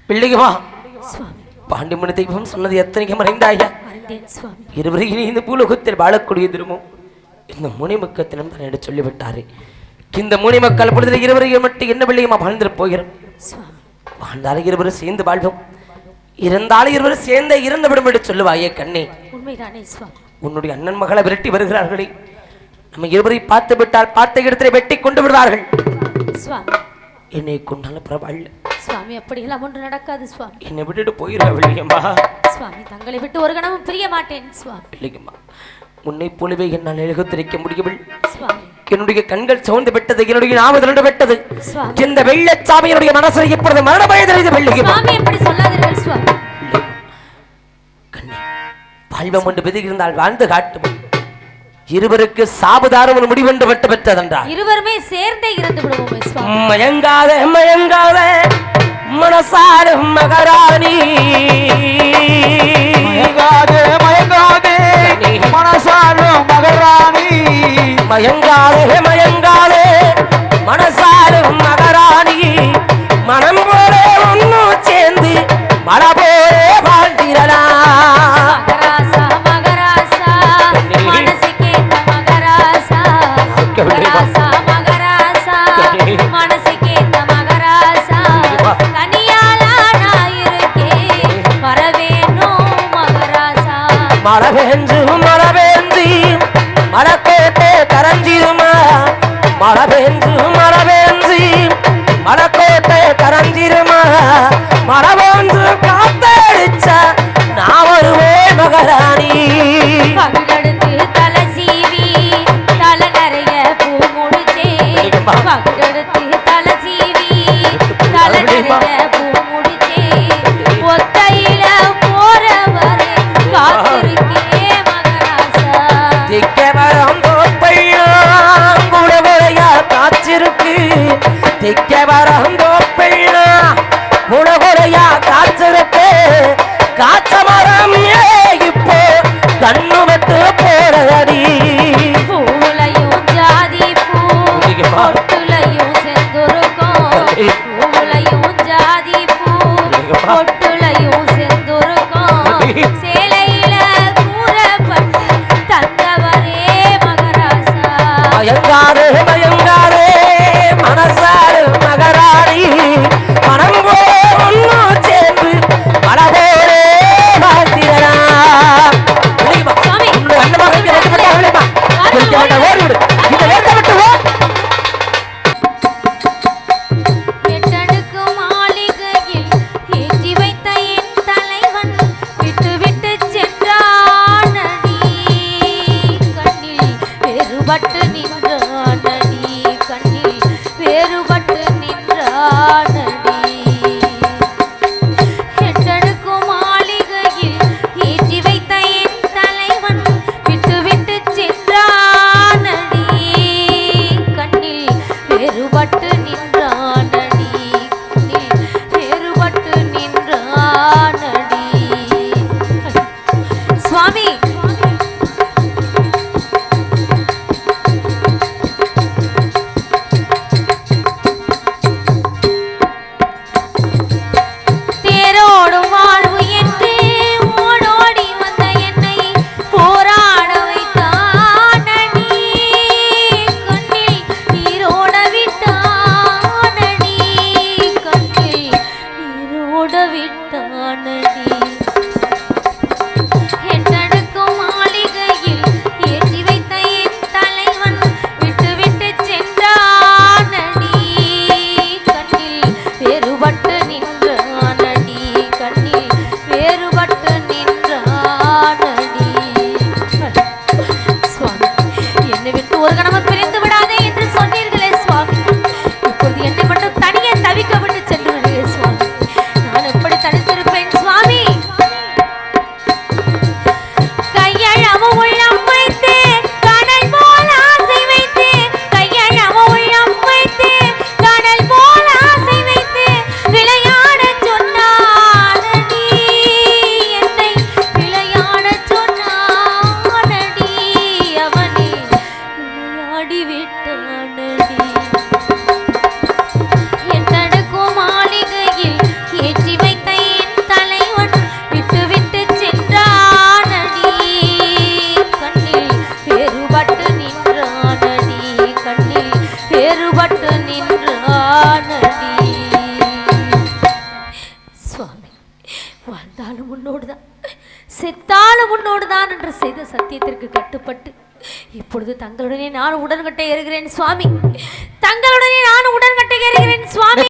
பிள்ளைக்குமா பாண்டிமணி தெய்வம் சொன்னது எத்தனைக்கு மறைந்தாயா? இருவரையும் இந்த பூலோகத்தில் வாழக்கூடிய திரும்பும் இந்த முனிமக்கத்தினம் தான் என்று சொல்லிவிட்டாரு. இந்த முனிமக்கள் பொழுது இருவரையும் மட்டும் என்ன பிள்ளையுமா வாழ்ந்துட்டு போகிறோம். வாழ்ந்தாலும் இருவரும் சேர்ந்து வாழ்வோம், இருந்தாலும் இருவரும் சேர்ந்தே இறந்து விடும் என்று சொல்லுவாயே கண்ணே. உன்னுடைய அண்ணன் மகளை விரட்டி வருகிறார்களே, நம்ம இருவரை பார்த்து விட்டால் பார்த்த இடத்திலே வெட்டி கொண்டு விடுவார்கள். என்னை கொண்டாலும் பரவாயில்ல சுவாமி, அப்படியெல்லாம் ஒன்று நடக்காது சுவாமி. என்னை விட்டுட்டு போயிடுவா சுவாமி. தங்களை விட்டு ஒரு கணமும் பிரிய மாட்டேன் சுவாமி. இல்லைங்கம்மா, உன்னை போலவே என்னால் எழுகத்திரிக்க முடியவில்லை சுவாமி. என்னுடைய கண்கள் சோர்ந்து விட்டது, என்னுடைய நாம திரண்டு விட்டது. இந்த வெள்ளச்சாமியினுடைய மனசை இப்பொழுது மரண பயந்தது. சுவாமி, எப்படி சொல்லாதீர்கள் சுவாமி. கண்ணே, வாழ்வம் ஒன்று விதியிருந்தால் வாழ்ந்து காட்டும். இருவருக்கு சாபதாரம் ஒரு முடிவென்று விட்டு பெற்றதென்றால் இருவருமே சேர்ந்தே இறந்து விடுவோம் சுவாமி. மயங்காத மயங்காத மனசாரும் மகராணி, மயங்காதே மயங்காதே மனசாரும் மகராணி, மயங்காதே மயங்காதே மனசாரும் மகராணி, மனம் போல ஒன்னும் சேர்ந்து மழை போலே வாழ்ந்திரலாம். மகராசா மகராசா மனசுக்கேத்த மகராசா, மகராசா மகராசா மனசுக்கேத்த மகராசா, தனியாளா நான் இருக்கேன் வரவேணும் மகராசா. மழை பெஞ்சு மழை பெஞ்சி மலைக்கோட்டை கரஞ்சிருமா, மழை பெஞ்சு மழை பெஞ்சி மலைக்கோட்டை கரஞ்சிருமா, மழை பெஞ்சு காத்தடிச்ச நான் வருவேன் மகராணி. பகுடெடுத்து தலை சீவி தலை நிறைய பூ முடிச்சே, பகுடெடுத்து தலை சீவி தலை நிறைய பூ முடிச்சே, ஒத்தையில போற வரை காத்திருக்கே மகராசா. திக்கவரம் தோப்பையெல்லாம் குணகுறையா காய்ச்சிருக்கு, திக்கவரம் தோப்பையெல்லாம் குணகுறையா காய்ச்சிருக்கு, காய்ச்ச மரம் இப்போ கண்ணு விட்டு போறதடி. பூவுலையும் ஜாதி பூ பொட்டுலையும் செந்துருக்கும், பூவுலையும் ஜாதி பூ பொட்டுலையும் செந்துருக்கும், சேலையில கூறப்பட்டு தந்தவரே மகராசா. மயங்காதே மயங்காதே மனசாரு மகராணி, மனம் போன்னும் சேர்ந்து மலபோரே வாழ்த்திரலாம். எட்டடுக்கு மாளிகையில் ஏற்றி வைத்த என் தலைவன் விட்டு விட்டு சென்றானடி, கண்ணில் வேறுபட்டு நின்றானடி, கண்ணில் வேறுபட்டு நின்றானடி. எட்டடுக்கு மாளிகையில் ஏற்றி வைத்த என் தலைவன் விட்டு விட்டு சென்றானடி, கண்ணில் வேறுபட்டு நின்றானடி, கண்ணில் வேறுபட்டு நின்றானடி. சுவாமி, தேரோடும் வாழ்வு என்று ஓடோடி வந்த என்னை போராட வைத்தானடி, கண்ணில் நீரோட விட்டானடி, கண்ணில் நீரோட விட்டானடி. எட்டடுக்கும் மாளிகையில் ஏற்றி வைத்த என் தலைவன் விட்டு விட்டு சென்றானடி, கண்ணில் வேறுபட்டு நின்றானடி, கண்ணில் வேறுபட்டு நின்றானடி. சுவாமி, என்னை விட்டு ஒரு கணமும் பிரிந்து விடாதே என்று சொன்னீர்களே சுவாமி, இப்பொழுது என்னை மட்டும் தனியே தவிக்க விட்டு சென்று விடுகிறேன் சுவாமி. நான் எப்படி தனித்திரு உன்னோடுதான், செத்தாலும் உன்னோடுதான் என்று செய்த சத்தியத்திற்கு கட்டுப்பட்டு இப்பொழுது தங்களுடனே நான் உடன்கட்டை ஏறுகிறேன் சுவாமி. தங்களுடனே நான் உடன்கட்டை ஏறுகிறேன் சுவாமி.